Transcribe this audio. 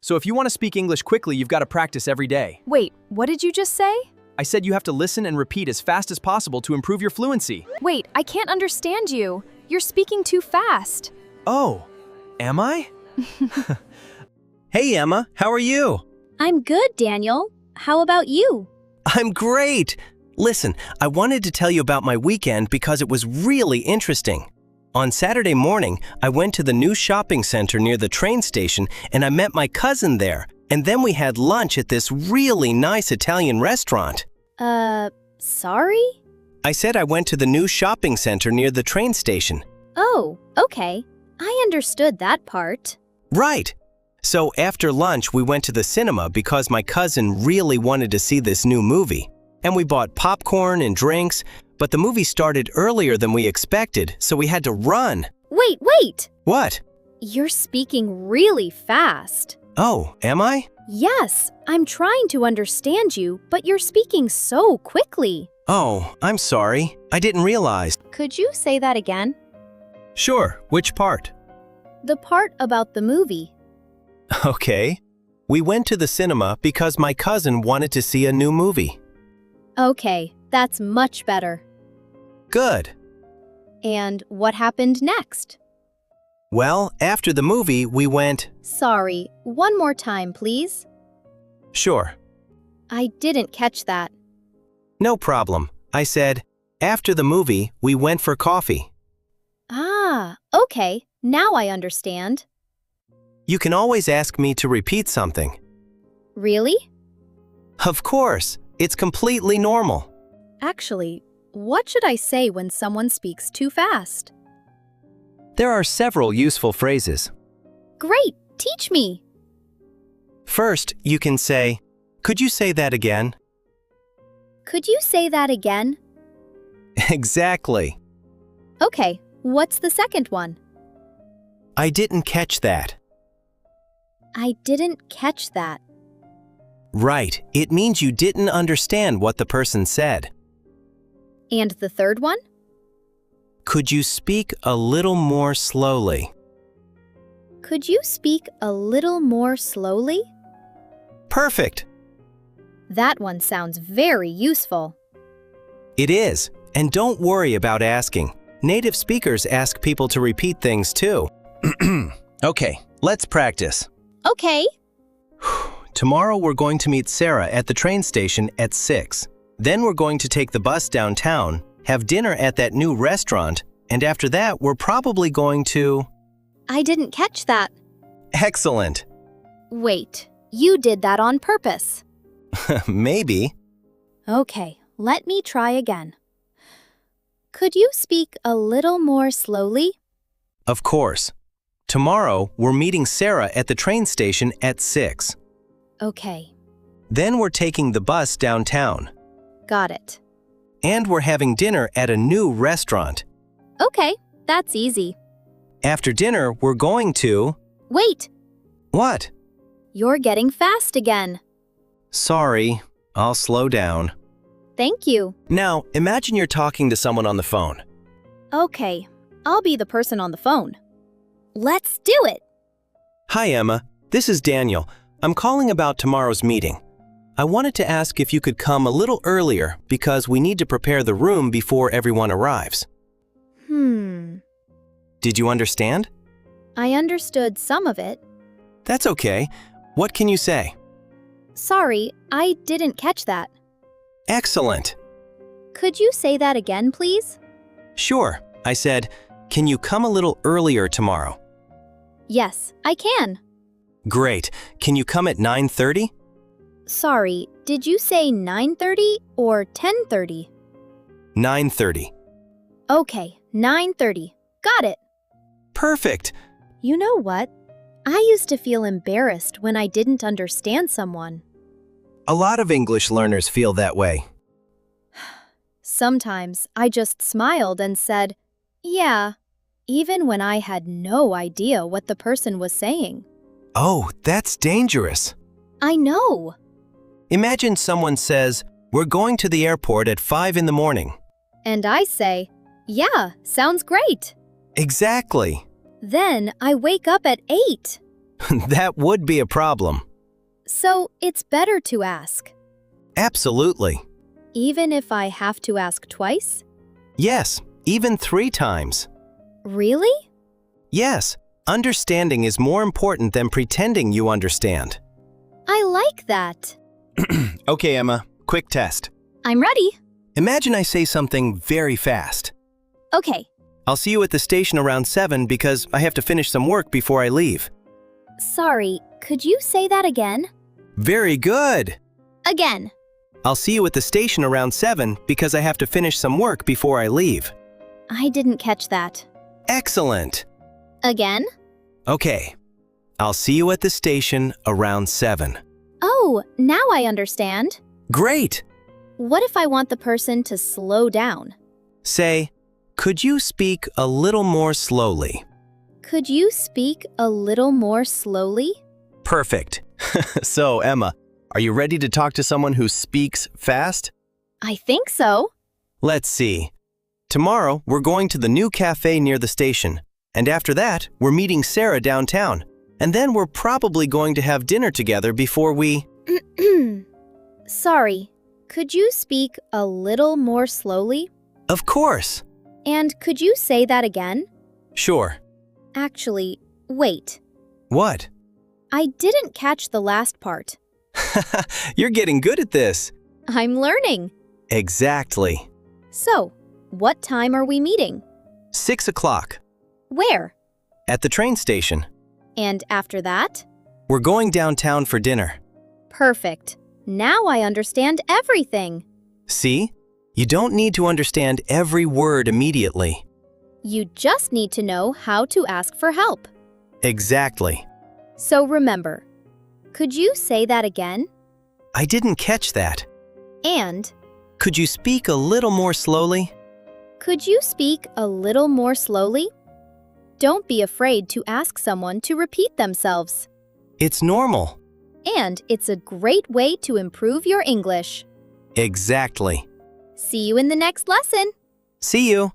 So if you want to speak English quickly, you've got to practice every day. Wait, what did you just say? I said you have to listen and repeat as fast as possible to improve your fluency. Wait, I can't understand you. You're speaking too fast. Oh, am I? Hey Emma, how are you? I'm good, Daniel. How about you? I'm great! Listen, I wanted to tell you about my weekend because it was really interesting. On Saturday morning, I went to the new shopping center near the train station and I met my cousin there. And then we had lunch at this really nice Italian restaurant. Sorry? I said I went to the new shopping center near the train station. Oh, okay. I understood that part. Right. So after lunch, we went to the cinema because my cousin really wanted to see this new movie. And we bought popcorn and drinks, but the movie started earlier than we expected, so we had to run. Wait! What? You're speaking really fast. Oh, am I? Yes, I'm trying to understand you, but you're speaking so quickly. Oh, I'm sorry. I didn't realize. Could you say that again? Sure, which part? The part about the movie. Okay. We went to the cinema because my cousin wanted to see a new movie. Okay, that's much better. Good. And what happened next? Well, after the movie, we went... Sorry, one more time, please. Sure. I didn't catch that. No problem. I said, after the movie, we went for coffee. Ah, okay. Now I understand. You can always ask me to repeat something. Really? Of course. It's completely normal. Actually, what should I say when someone speaks too fast? There are several useful phrases. Great, teach me. First, you can say, could you say that again? Could you say that again? Exactly. Okay, what's the second one? I didn't catch that. I didn't catch that. Right, it means you didn't understand what the person said. And the third one? Could you speak a little more slowly? Could you speak a little more slowly? Perfect. That one sounds very useful. It is, and don't worry about asking. Native speakers ask people to repeat things too. Okay, let's practice. Okay. Tomorrow we're going to meet Sarah at the train station at 6. Then we're going to take the bus downtown, have dinner at that new restaurant, and after that we're probably going to... I didn't catch that. Excellent. Wait, you did that on purpose. Maybe. Okay, let me try again. Could you speak a little more slowly? Of course. Tomorrow we're meeting Sarah at the train station at 6. Okay, Then we're taking the bus downtown. got it. And we're having dinner at a new restaurant. Okay, that's easy. After dinner, we're going to... Wait, What? you're getting fast again. Sorry, I'll slow down. Thank you. Now, imagine you're talking to someone on the phone. Okay, I'll be the person on the phone. Let's do it. Hi, Emma. This is Daniel. I'm calling about tomorrow's meeting. I wanted to ask if you could come a little earlier because we need to prepare the room before everyone arrives. Did you understand? I understood some of it. That's okay. What can you say? Sorry, I didn't catch that. Excellent. Could you say that again, please? Sure. I said, can you come a little earlier tomorrow? Yes, I can. Great. Can you come at 9:30? Sorry, did you say 9:30 or 10:30? 9:30. Okay, 9:30. Got it. Perfect. You know what? I used to feel embarrassed when I didn't understand someone. A lot of English learners feel that way. Sometimes I just smiled and said, yeah, even when I had no idea what the person was saying. Oh, that's dangerous. I know. Imagine someone says, we're going to the airport at 5 in the morning. And I say, yeah, sounds great. Exactly. Then I wake up at 8. That would be a problem. So it's better to ask, Absolutely. even if I have to ask twice? Yes, even 3 times. Really? Yes, understanding is more important than pretending you understand. I like that. Okay, Emma, quick test. I'm ready. Imagine I say something very fast. Okay. I'll see you at the station around 7 because I have to finish some work before I leave. Sorry, could you say that again? Very good. Again. I'll see you at the station around 7 because I have to finish some work before I leave. I didn't catch that. Excellent. Again? Okay. I'll see you at the station around 7. Oh, now I understand. Great. What if I want the person to slow down? Say, could you speak a little more slowly? Could you speak a little more slowly? Perfect. So, Emma, are you ready to talk to someone who speaks fast? I think so. Let's see. Tomorrow, we're going to the new cafe near the station. And after that, we're meeting Sarah downtown. And then we're probably going to have dinner together before we… Sorry, could you speak a little more slowly? Of course. And could you say that again? Sure. Actually, wait. What? I didn't catch the last part. You're getting good at this. I'm learning. Exactly. So, what time are we meeting? 6 o'clock. Where? At the train station. And after that? We're going downtown for dinner. Perfect. Now I understand everything. See? You don't need to understand every word immediately. You just need to know how to ask for help. Exactly. So remember, could you say that again? I didn't catch that. And Could you speak a little more slowly? could you speak a little more slowly? Don't be afraid to ask someone to repeat themselves. It's normal. And it's a great way to improve your English. Exactly. See you in the next lesson. See you.